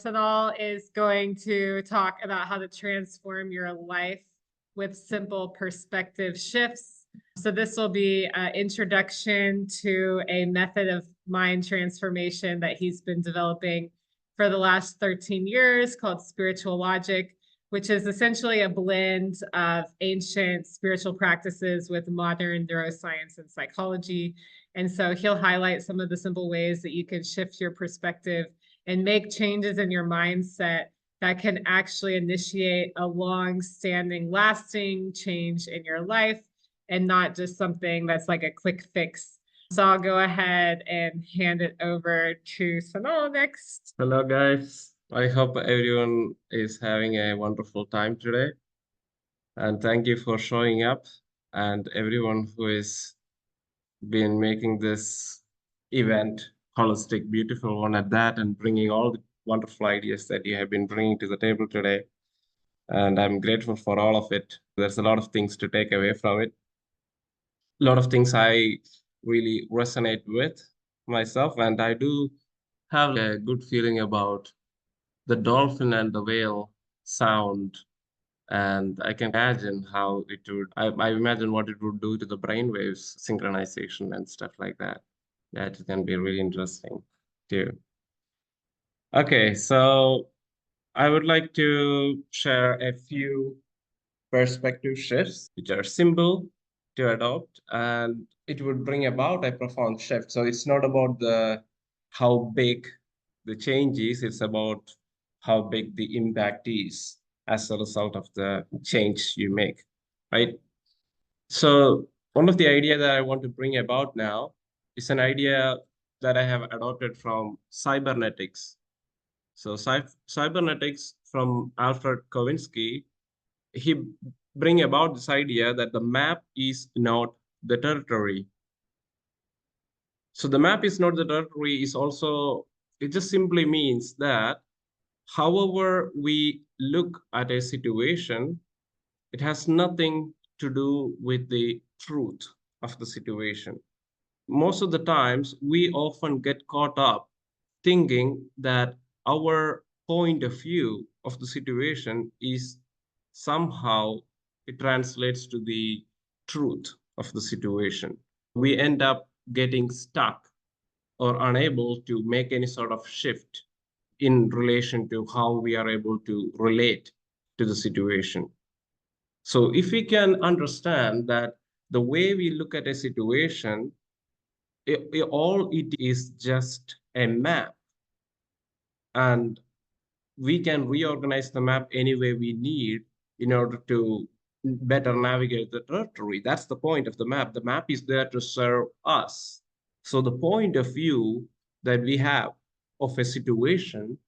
Sanal is going to talk about how to transform your life with simple perspective shifts. So this will be an introduction to a method of mind transformation that he's been developing for the last 13 years called Spiritualogic, which is essentially a blend of ancient spiritual practices with modern neuroscience and psychology. And so he'll highlight some of the simple ways that you can shift your perspective and make changes in your mindset that can actually initiate a long-standing, lasting change in your life and not just something that's like a quick fix. So I'll go ahead and hand it over to Sanal next. Hello, guys. I hope everyone is having a wonderful time today. And thank you for showing up and everyone who has been making this event holistic, beautiful one at that, and bringing all the wonderful ideas that you have been bringing to the table today. And I'm grateful for all of it. There's a lot of things to take away from it. A lot of things I really resonate with myself, and I do have a good feeling about the dolphin and the whale sound. And I can imagine how it would, I imagine what it would do to the brainwaves synchronization and stuff like that. That can be really interesting too. Okay, so I would like to share a few perspective shifts which are simple to adopt, and it would bring about a profound shift. So it's not about the how big the change is, it's about how big the impact is as a result of the change you make, right? So one of the idea that I want to bring about now is an idea that I have adopted from cybernetics. So cybernetics from Alfred Kowinsky, he bring about this idea that the map is not the territory. So the map is not the territory is also, it just simply means that however we look at a situation, it has nothing to do with the truth of the situation. Most of the times, we often get caught up thinking that our point of view of the situation is somehow it translates to the truth of the situation. We end up getting stuck or unable to make any sort of shift in relation to how we are able to relate to the situation. So if we can understand that the way we look at a situation, all it is just a map, and we can reorganize the map any way we need in order to better navigate the territory. That's the point of the map. The map is there to serve us. So the point of view that we have of a situation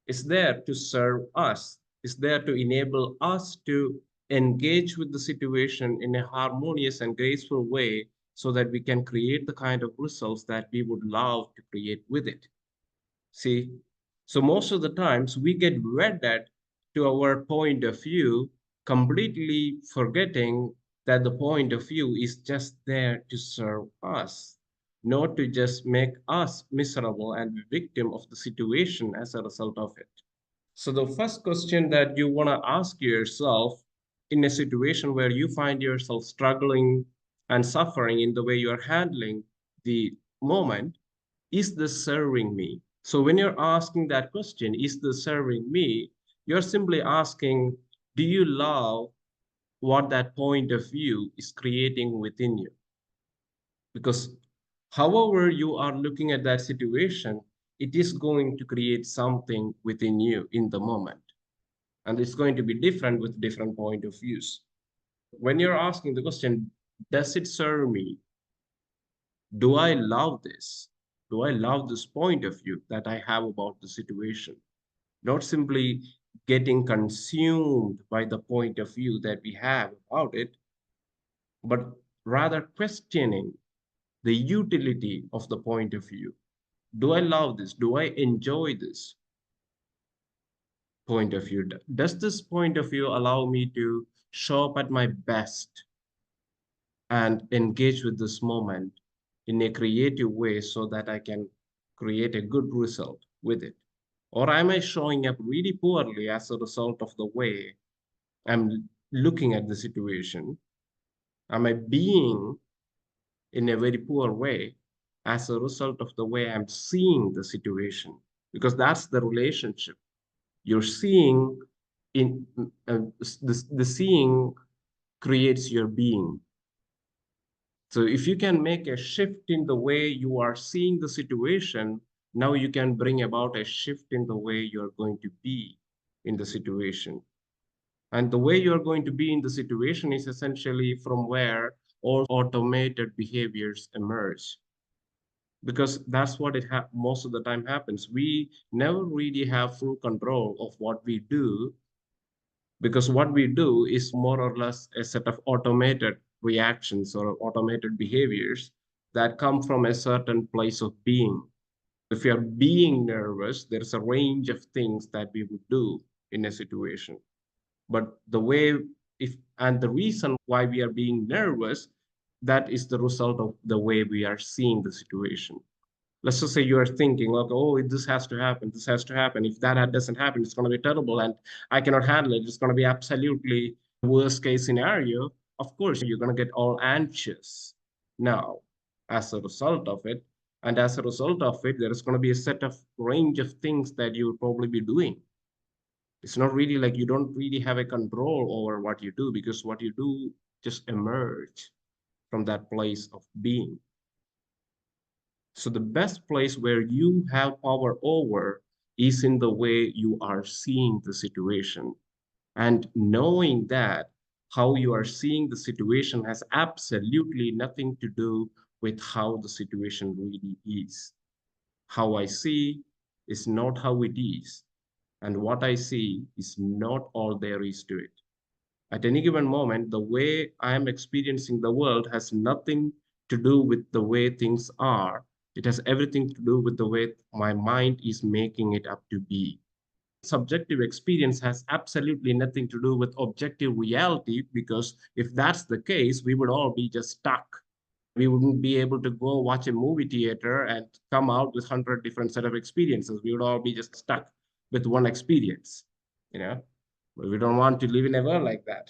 is there to serve us, is there to enable us to engage with the situation in a harmonious and graceful way so that we can create the kind of results that we would love to create with it. See, so most of the times we get wedded to our point of view, completely forgetting that the point of view is just there to serve us, not to just make us miserable and victim of the situation as a result of it. So the first question that you want to ask yourself in a situation where you find yourself struggling and suffering in the way you're handling the moment, is this serving me? So when you're asking that question, is this serving me? You're simply asking, do you love what that point of view is creating within you? Because however you are looking at that situation, it is going to create something within you in the moment. And it's going to be different with different point of views. When you're asking the question, does it serve me? Do I love this? Do I love this point of view that I have about the situation? Not simply getting consumed by the point of view that we have about it, but rather questioning the utility of the point of view. Do I love this? Do I enjoy this point of view? Does this point of view allow me to show up at my best and engage with this moment in a creative way so that I can create a good result with it? Or am I showing up really poorly as a result of the way I'm looking at the situation? Am I being in a very poor way as a result of the way I'm seeing the situation? Because that's the relationship. You're seeing in the seeing creates your being. So if you can make a shift in the way you are seeing the situation, now you can bring about a shift in the way you're going to be in the situation. And the way you're going to be in the situation is essentially from where all automated behaviors emerge. Because that's what most of the time happens. We never really have full control of what we do, because what we do is more or less a set of automated reactions or automated behaviors that come from a certain place of being. If you're being nervous, there's a range of things that we would do in a situation. But the way, if and the reason why we are being nervous, that is the result of the way we are seeing the situation. Let's just say you are thinking, like, oh, this has to happen, this has to happen. If that doesn't happen, it's going to be terrible and I cannot handle it. It's going to be absolutely worst case scenario. Of course, you're going to get all anxious now as a result of it. And as a result of it, there is going to be a set of range of things that you'll probably be doing. It's not really like you don't really have a control over what you do, because what you do just emerge from that place of being. So the best place where you have power over is in the way you are seeing the situation. And knowing that how you are seeing the situation has absolutely nothing to do with how the situation really is. How I see is not how it is. And what I see is not all there is to it. At any given moment, the way I am experiencing the world has nothing to do with the way things are. It has everything to do with the way my mind is making it up to be. Subjective experience has absolutely nothing to do with objective reality, because if that's the case, we would all be just stuck. We wouldn't be able to go watch a movie theater and come out with 100 different set of experiences. We would all be just stuck with one experience, you know? But we don't want to live in a world like that.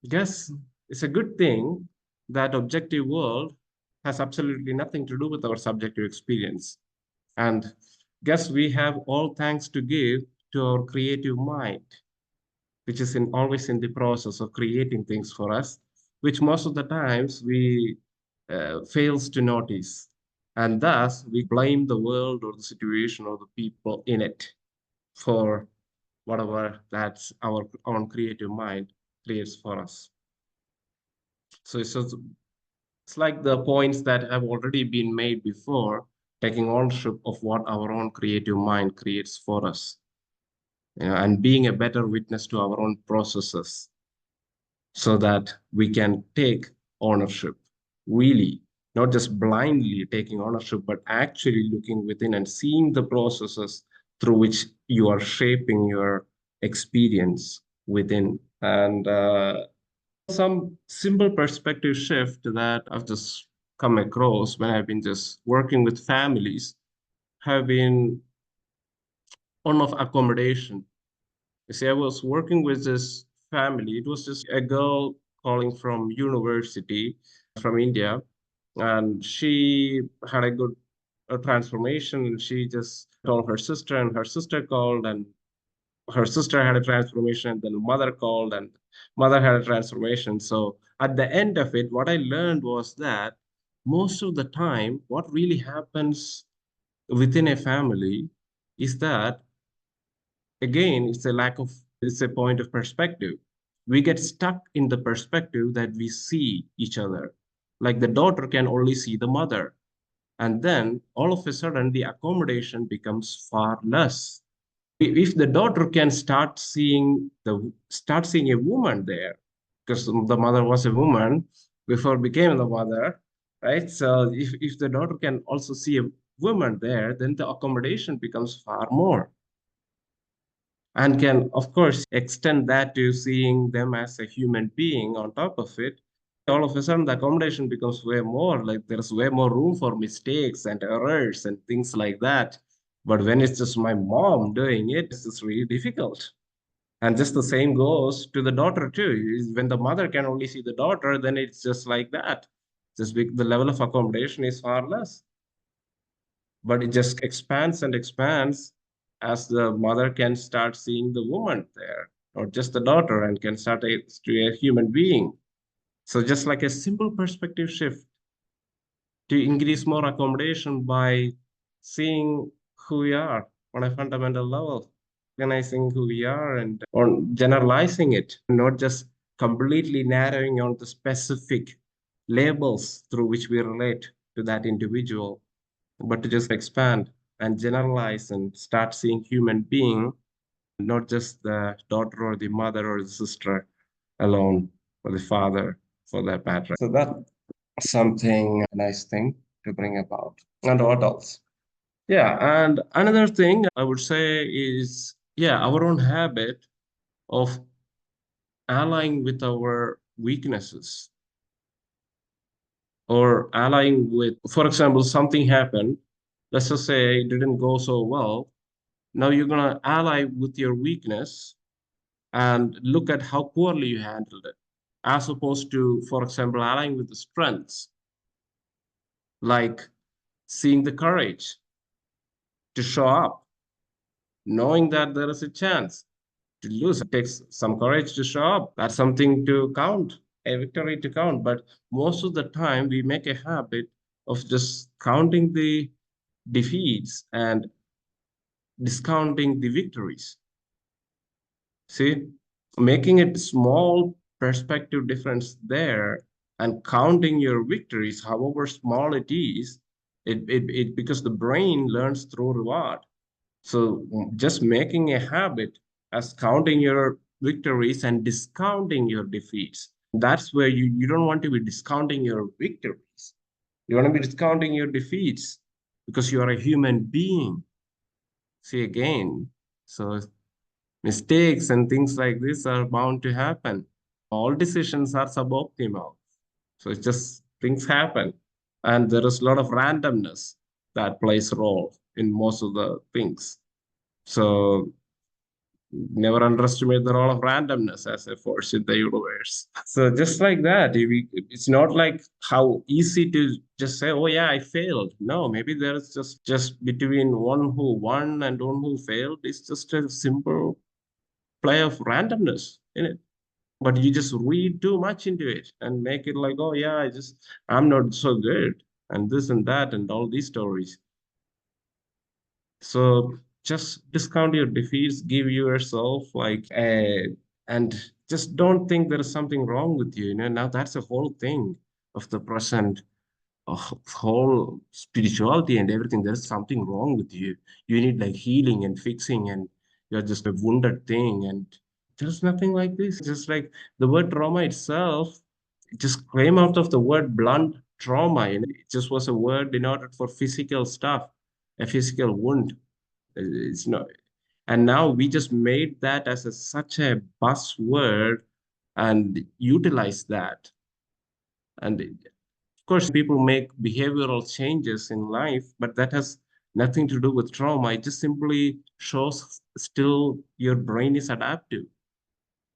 Yes, it's a good thing that objective world has absolutely nothing to do with our subjective experience. And guess we have all thanks to give to our creative mind, which is always in the process of creating things for us, which most of the times we fails to notice. And thus we blame the world or the situation or the people in it for whatever that's our own creative mind creates for us. So it's like the points that have already been made before, taking ownership of what our own creative mind creates for us, and being a better witness to our own processes so that we can take ownership, really, not just blindly taking ownership, but actually looking within and seeing the processes through which you are shaping your experience within. And some simple perspective shift that I've just come across when I've been just working with families have been one of accommodation. You see, I was working with this family. It was just a girl calling from university from India, and she had a good transformation. And she just told her sister, and her sister called, and her sister had a transformation, and then mother called, and mother had a transformation. So at the end of it, what I learned was that most of the time, what really happens within a family is that, again, it's a point of perspective. We get stuck in the perspective that we see each other. Like the daughter can only see the mother. And then all of a sudden, the accommodation becomes far less. If the daughter can start seeing a woman there, because the mother was a woman before became the mother, right? So if the daughter can also see a woman there, then the accommodation becomes far more, and can of course extend that to seeing them as a human being on top of it. All of a sudden the accommodation becomes way more, like there's way more room for mistakes and errors and things like that. But when it's just my mom doing it, it's just really difficult. And just the same goes to the daughter too. When the mother can only see the daughter, then it's just like that. The level of accommodation is far less. But it just expands and expands as the mother can start seeing the woman there, or just the daughter, and can start to a human being. So just like a simple perspective shift to increase more accommodation by seeing who we are on a fundamental level, recognizing who we are and on generalizing it, not just completely narrowing on the specific labels through which we relate to that individual, but to just expand and generalize and start seeing human being, not just the daughter or the mother or the sister alone, or the father for that matter. So that's something nice thing to bring about. And what else? Yeah, and another thing I would say is, yeah, our own habit of allying with our weaknesses, or allying with, for example, something happened. Let's just say it didn't go so well. Now you're going to ally with your weakness and look at how poorly you handled it, as opposed to, for example, allying with the strengths, like seeing the courage to show up, knowing that there is a chance to lose. It takes some courage to show up. That's something to count, a victory to count. But most of the time, we make a habit of just counting the defeats and discounting the victories. See, making it small perspective difference there and counting your victories, however small it is, it because the brain learns through reward. So just making a habit as counting your victories and discounting your defeats. That's where you don't want to be discounting your victories. You want to be discounting your defeats because you are a human being. See again. So mistakes and things like this are bound to happen. All decisions are suboptimal. So it's just things happen. And there is a lot of randomness that plays a role in most of the things. So never underestimate the role of randomness as a force in the universe. So just like that, it's not like how easy to just say, "Oh yeah, I failed." No, maybe there's just between one who won and one who failed. It's just a simple play of randomness in it. But you just read too much into it and make it like, "Oh yeah, I'm not so good," and this and that and all these stories. So just discount your defeats, give yourself like a, and just don't think there is something wrong with you. You know, now that's the whole thing of the present, whole spirituality and everything. There's something wrong with you. You need like healing and fixing, and you're just a wounded thing. And there's nothing like this. Just like the word trauma itself, it just came out of the word blunt trauma. You know, it just was a word denoted for physical stuff, a physical wound. It's not, and now we just made that as such a buzzword and utilize that. And of course, people make behavioral changes in life, but that has nothing to do with trauma. It just simply shows still your brain is adaptive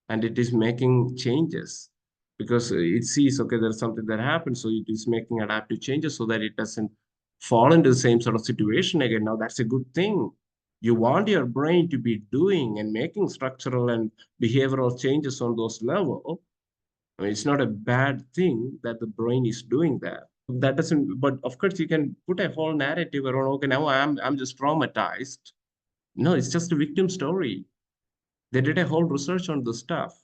and it is making changes because it sees, okay, there's something that happens. So it is making adaptive changes so that it doesn't fall into the same sort of situation again. Now, that's a good thing. You want your brain to be doing and making structural and behavioral changes on those levels. I mean, it's not a bad thing that the brain is doing that. That doesn't, but of course, you can put a whole narrative around, okay, now I'm just traumatized. No, it's just a victim story. They did a whole research on the stuff.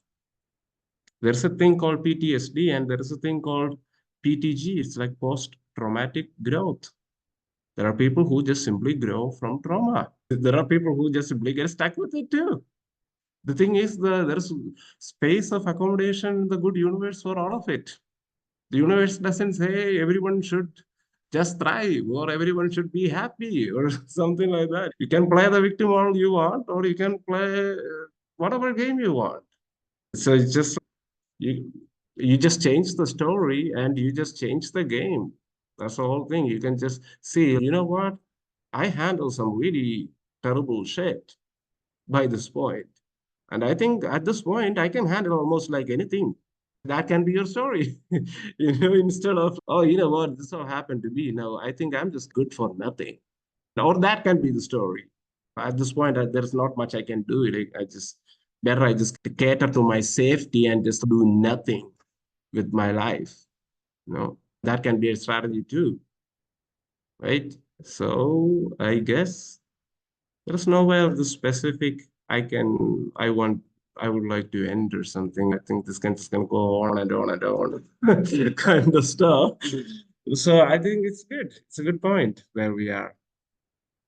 There's a thing called PTSD and there is a thing called PTG. It's like post-traumatic growth. There are people who just simply grow from trauma. There are people who just simply get stuck with it too. The thing is, there's space of accommodation in the good universe for all of it. The universe doesn't say everyone should just thrive or everyone should be happy or something like that. You can play the victim all you want, or you can play whatever game you want. So it's just you you just change the story and you just change the game. That's the whole thing. You can just see, you know what? I handle some really terrible shit by this point. And I think at this point, I can handle almost like anything. That can be your story. Instead of, oh, you know what, this all happened to me. No, I think I'm just good for nothing. Or that can be the story. At this point, there's not much I can do. I just cater to my safety and just do nothing with my life. That can be a strategy too, right? So I guess there's nowhere the specific I would like to end or something. I think this can just gonna go on and on and on kind of stuff. So I think it's good. It's a good point where we are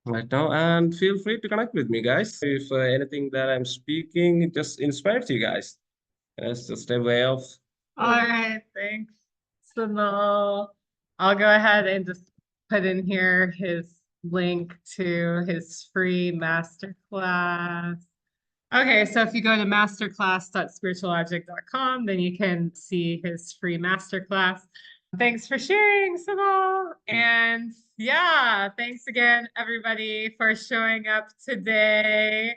right now. And feel free to connect with me, guys. If anything that I'm speaking just inspires you guys. It's just a way of All right, thanks, Sanal. I'll go ahead and just put in here his link to his free masterclass. Okay, so if you go to masterclass.spiritualogic.com, then you can see his free masterclass. Thanks for sharing, Sanal. And yeah, thanks again, everybody, for showing up today.